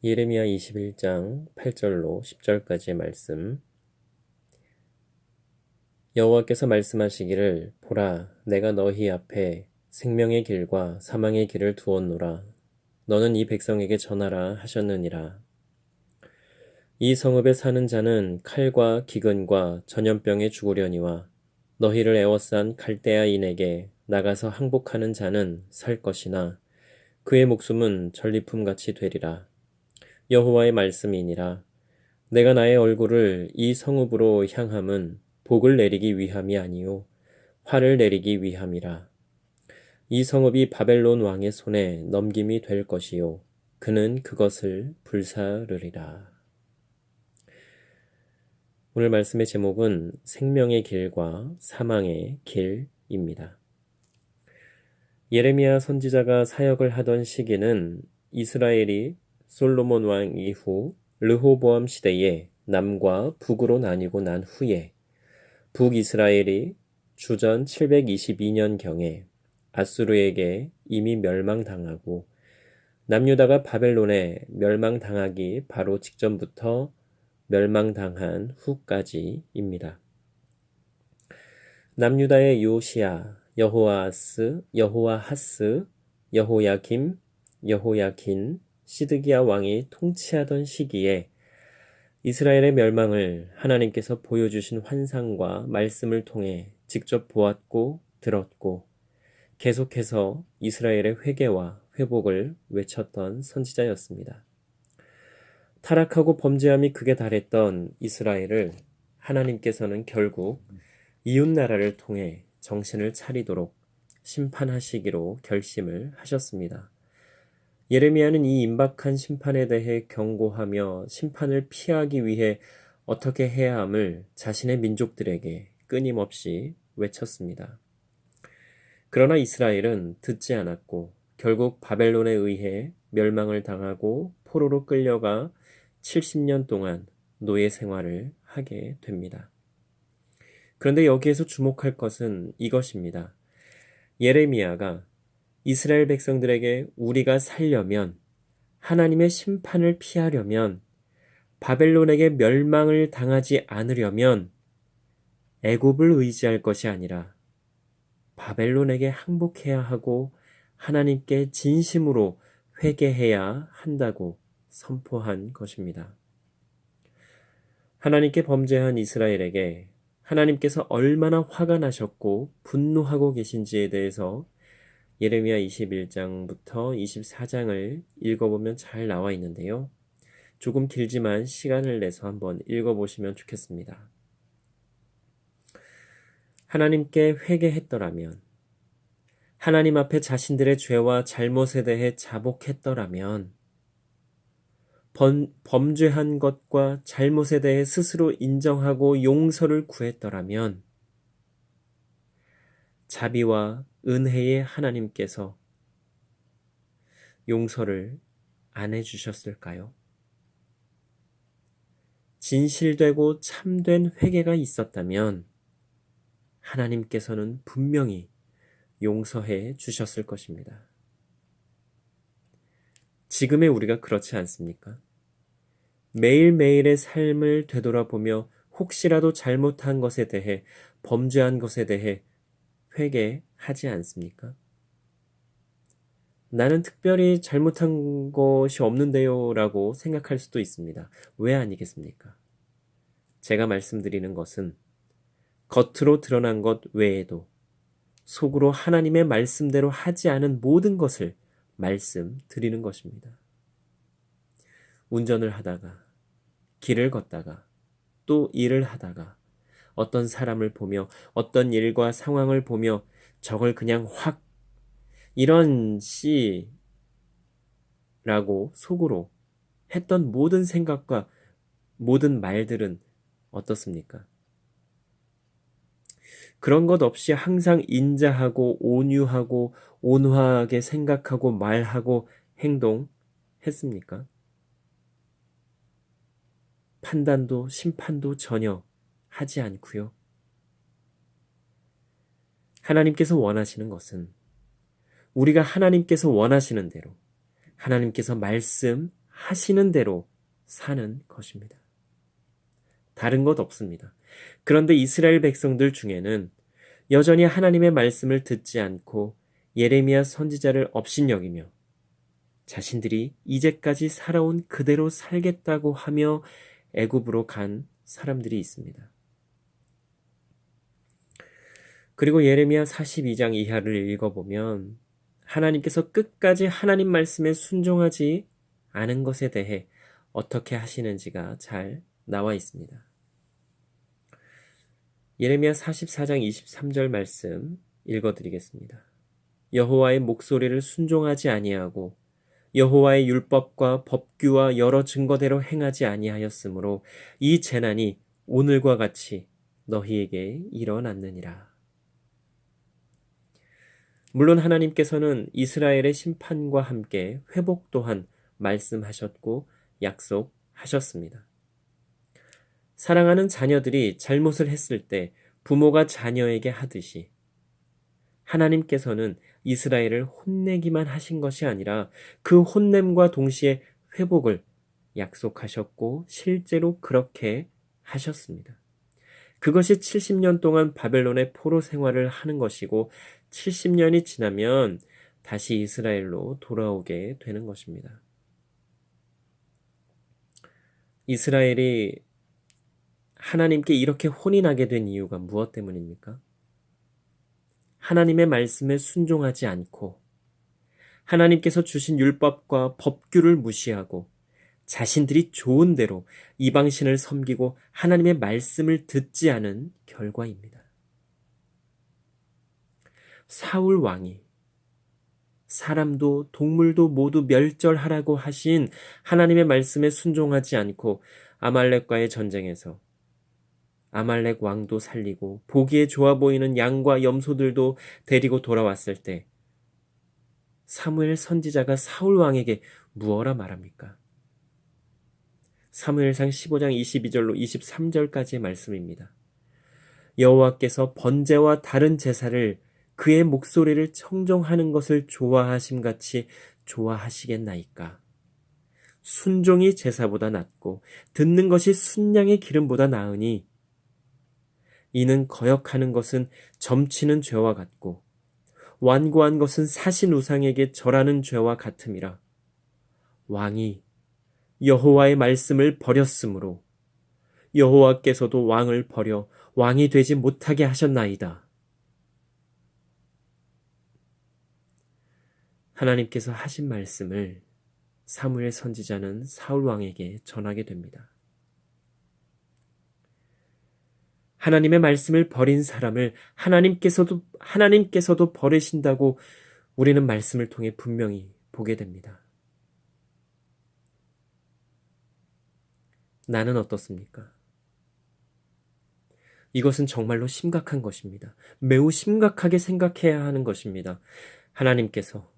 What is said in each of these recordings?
예레미야 21장 8절로 10절까지의 말씀. 여호와께서 말씀하시기를 보라, 내가 너희 앞에 생명의 길과 사망의 길을 두었노라. 너는 이 백성에게 전하라 하셨느니라. 이 성읍에 사는 자는 칼과 기근과 전염병에 죽으려니와 너희를 애워싼 갈대아인에게 나가서 항복하는 자는 살 것이나 그의 목숨은 전리품같이 되리라. 여호와의 말씀이니라. 내가 나의 얼굴을 이 성읍으로 향함은 복을 내리기 위함이 아니요 화를 내리기 위함이라. 이 성읍이 바벨론 왕의 손에 넘김이 될 것이요 그는 그것을 불사르리라. 오늘 말씀의 제목은 생명의 길과 사망의 길입니다. 예레미야 선지자가 사역을 하던 시기는 이스라엘이 솔로몬 왕 이후 르호보암 시대에 남과 북으로 나뉘고 난 후에 북이스라엘이 주전 722년경에 아수르에게 이미 멸망당하고 남유다가 바벨론에 멸망당하기 바로 직전부터 멸망당한 후까지입니다. 남유다의 요시야, 여호아스, 여호아하스, 여호야김, 여호야킨, 시드기야 왕이 통치하던 시기에 이스라엘의 멸망을 하나님께서 보여주신 환상과 말씀을 통해 직접 보았고 들었고 계속해서 이스라엘의 회개와 회복을 외쳤던 선지자였습니다. 타락하고 범죄함이 극에 달했던 이스라엘을 하나님께서는 결국 이웃나라를 통해 정신을 차리도록 심판하시기로 결심을 하셨습니다. 예레미야는 이 임박한 심판에 대해 경고하며 심판을 피하기 위해 어떻게 해야 함을 자신의 민족들에게 끊임없이 외쳤습니다. 그러나 이스라엘은 듣지 않았고 결국 바벨론에 의해 멸망을 당하고 포로로 끌려가 70년 동안 노예 생활을 하게 됩니다. 그런데 여기에서 주목할 것은 이것입니다. 예레미야가 이스라엘 백성들에게 우리가 살려면, 하나님의 심판을 피하려면, 바벨론에게 멸망을 당하지 않으려면 애굽을 의지할 것이 아니라 바벨론에게 항복해야 하고 하나님께 진심으로 회개해야 한다고 선포한 것입니다. 하나님께 범죄한 이스라엘에게 하나님께서 얼마나 화가 나셨고 분노하고 계신지에 대해서 예레미야 21장부터 24장을 읽어보면 잘 나와 있는데요. 조금 길지만 시간을 내서 한번 읽어보시면 좋겠습니다. 하나님께 회개했더라면, 하나님 앞에 자신들의 죄와 잘못에 대해 자복했더라면, 범죄한 것과 잘못에 대해 스스로 인정하고 용서를 구했더라면, 자비와 은혜의 하나님께서 용서를 안 해주셨을까요? 진실되고 참된 회개가 있었다면 하나님께서는 분명히 용서해 주셨을 것입니다. 지금의 우리가 그렇지 않습니까? 매일매일의 삶을 되돌아보며 혹시라도 잘못한 것에 대해, 범죄한 것에 대해 회개하지 않습니까? 나는 특별히 잘못한 것이 없는데요 라고 생각할 수도 있습니다. 왜 아니겠습니까? 제가 말씀드리는 것은 겉으로 드러난 것 외에도 속으로 하나님의 말씀대로 하지 않은 모든 것을 말씀드리는 것입니다. 운전을 하다가, 길을 걷다가, 또 일을 하다가, 어떤 사람을 보며, 어떤 일과 상황을 보며 저걸 그냥 확 이런 씨라고 속으로 했던 모든 생각과 모든 말들은 어떻습니까? 그런 것 없이 항상 인자하고 온유하고 온화하게 생각하고 말하고 행동했습니까? 판단도 심판도 전혀 하지 않고요. 하나님께서 원하시는 것은 우리가 하나님께서 원하시는 대로, 하나님께서 말씀하시는 하시는 대로 사는 것입니다. 다른 것 없습니다. 그런데 이스라엘 백성들 중에는 여전히 하나님의 말씀을 듣지 않고 예레미야 선지자를 업신여기며 자신들이 이제까지 살아온 그대로 살겠다고 하며 애굽으로 간 사람들이 있습니다. 그리고 예레미야 42장 이하를 읽어보면 하나님께서 끝까지 하나님 말씀에 순종하지 않은 것에 대해 어떻게 하시는지가 잘 나와 있습니다. 예레미야 44장 23절 말씀 읽어드리겠습니다. 여호와의 목소리를 순종하지 아니하고 여호와의 율법과 법규와 여러 증거대로 행하지 아니하였으므로 이 재난이 오늘과 같이 너희에게 일어났느니라. 물론 하나님께서는 이스라엘의 심판과 함께 회복 또한 말씀하셨고 약속하셨습니다. 사랑하는 자녀들이 잘못을 했을 때 부모가 자녀에게 하듯이 하나님께서는 이스라엘을 혼내기만 하신 것이 아니라 그 혼냄과 동시에 회복을 약속하셨고 실제로 그렇게 하셨습니다. 그것이 70년 동안 바벨론의 포로 생활을 하는 것이고 70년이 지나면 다시 이스라엘로 돌아오게 되는 것입니다. 이스라엘이 하나님께 이렇게 혼이 나게 된 이유가 무엇 때문입니까? 하나님의 말씀에 순종하지 않고 하나님께서 주신 율법과 법규를 무시하고 자신들이 좋은 대로 이방신을 섬기고 하나님의 말씀을 듣지 않은 결과입니다. 사울 왕이 사람도 동물도 모두 멸절하라고 하신 하나님의 말씀에 순종하지 않고 아말렉과의 전쟁에서 아말렉 왕도 살리고 보기에 좋아 보이는 양과 염소들도 데리고 돌아왔을 때 사무엘 선지자가 사울 왕에게 무엇라 말합니까? 사무엘상 15장 22절로 23절까지의 말씀입니다. 여호와께서 번제와 다른 제사를 그의 목소리를 청종하는 것을 좋아하심같이 좋아하시겠나이까? 순종이 제사보다 낫고 듣는 것이 순양의 기름보다 나으니 이는 거역하는 것은 점치는 죄와 같고 완고한 것은 사신 우상에게 절하는 죄와 같음이라. 왕이 여호와의 말씀을 버렸으므로 여호와께서도 왕을 버려 왕이 되지 못하게 하셨나이다. 하나님께서 하신 말씀을 사무엘 선지자는 사울 왕에게 전하게 됩니다. 하나님의 말씀을 버린 사람을 하나님께서도 버리신다고 우리는 말씀을 통해 분명히 보게 됩니다. 나는 어떻습니까? 이것은 정말로 심각한 것입니다. 매우 심각하게 생각해야 하는 것입니다. 하나님께서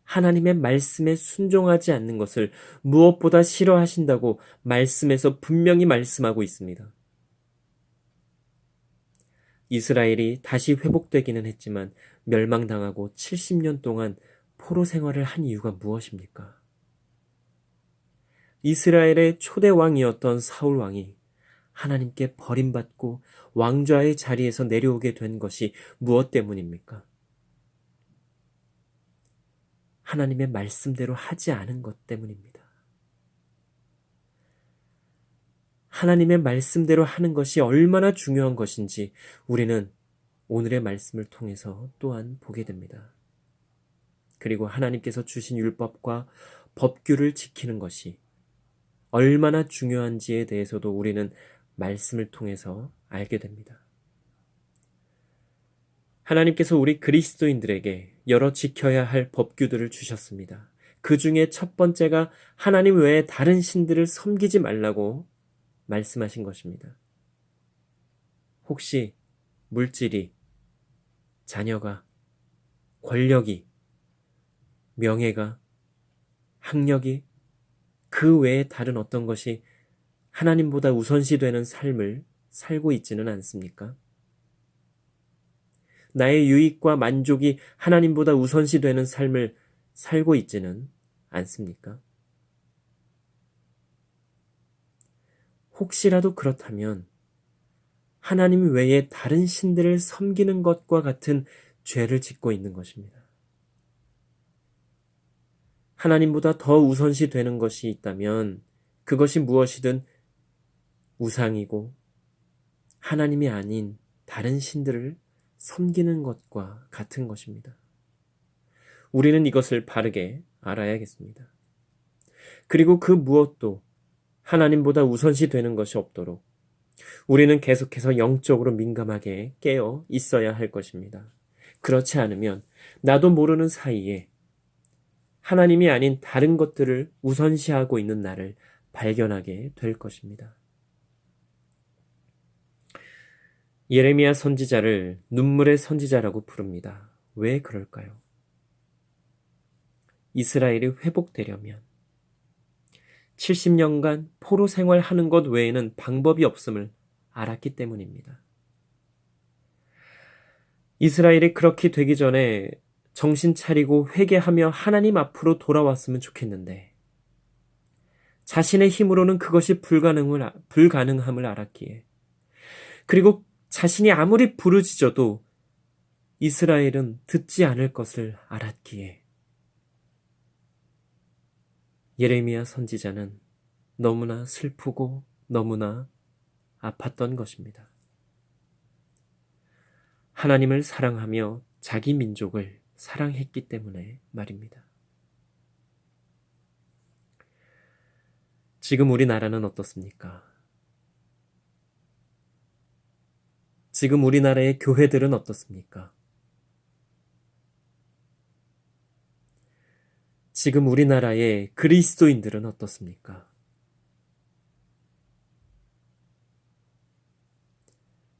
하나님의 말씀에 순종하지 않는 것을 무엇보다 싫어하신다고 말씀에서 분명히 말씀하고 있습니다. 이스라엘이 다시 회복되기는 했지만 멸망당하고 70년 동안 포로 생활을 한 이유가 무엇입니까? 이스라엘의 초대 왕이었던 사울 왕이 하나님께 버림받고 왕좌의 자리에서 내려오게 된 것이 무엇 때문입니까? 하나님의 말씀대로 하지 않은 것 때문입니다. 하나님의 말씀대로 하는 것이 얼마나 중요한 것인지 우리는 오늘의 말씀을 통해서 또한 보게 됩니다. 그리고 하나님께서 주신 율법과 법규를 지키는 것이 얼마나 중요한지에 대해서도 우리는 말씀을 통해서 알게 됩니다. 하나님께서 우리 그리스도인들에게 여러 지켜야 할 법규들을 주셨습니다. 그 중에 첫 번째가 하나님 외에 다른 신들을 섬기지 말라고 말씀하신 것입니다. 혹시 물질이, 자녀가, 권력이, 명예가, 학력이 그 외에 다른 어떤 것이 하나님보다 우선시되는 삶을 살고 있지는 않습니까? 나의 유익과 만족이 하나님보다 우선시되는 삶을 살고 있지는 않습니까? 혹시라도 그렇다면 하나님 외에 다른 신들을 섬기는 것과 같은 죄를 짓고 있는 것입니다. 하나님보다 더 우선시 되는 것이 있다면 그것이 무엇이든 우상이고 하나님이 아닌 다른 신들을 섬기는 것과 같은 것입니다. 우리는 이것을 바르게 알아야겠습니다. 그리고 그 무엇도 하나님보다 우선시 되는 것이 없도록 우리는 계속해서 영적으로 민감하게 깨어 있어야 할 것입니다. 그렇지 않으면 나도 모르는 사이에 하나님이 아닌 다른 것들을 우선시하고 있는 나를 발견하게 될 것입니다. 예레미야 선지자를 눈물의 선지자라고 부릅니다. 왜 그럴까요? 이스라엘이 회복되려면 70년간 포로 생활하는 것 외에는 방법이 없음을 알았기 때문입니다. 이스라엘이 그렇게 되기 전에 정신 차리고 회개하며 하나님 앞으로 돌아왔으면 좋겠는데 자신의 힘으로는 그것이 불가능함을 알았기에 그리고 자신이 아무리 부르짖어도 이스라엘은 듣지 않을 것을 알았기에 예레미야 선지자는 너무나 슬프고 너무나 아팠던 것입니다. 하나님을 사랑하며 자기 민족을 사랑했기 때문에 말입니다. 지금 우리나라는 어떻습니까? 지금 우리나라의 교회들은 어떻습니까? 지금 우리나라의 그리스도인들은 어떻습니까?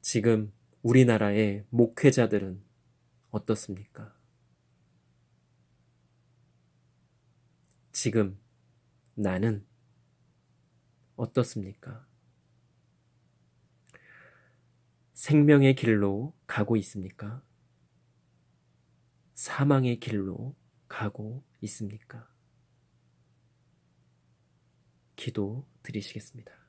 지금 우리나라의 목회자들은 어떻습니까? 지금 나는 어떻습니까? 생명의 길로 가고 있습니까? 사망의 길로 가고 있습니까? 기도 드리시겠습니다.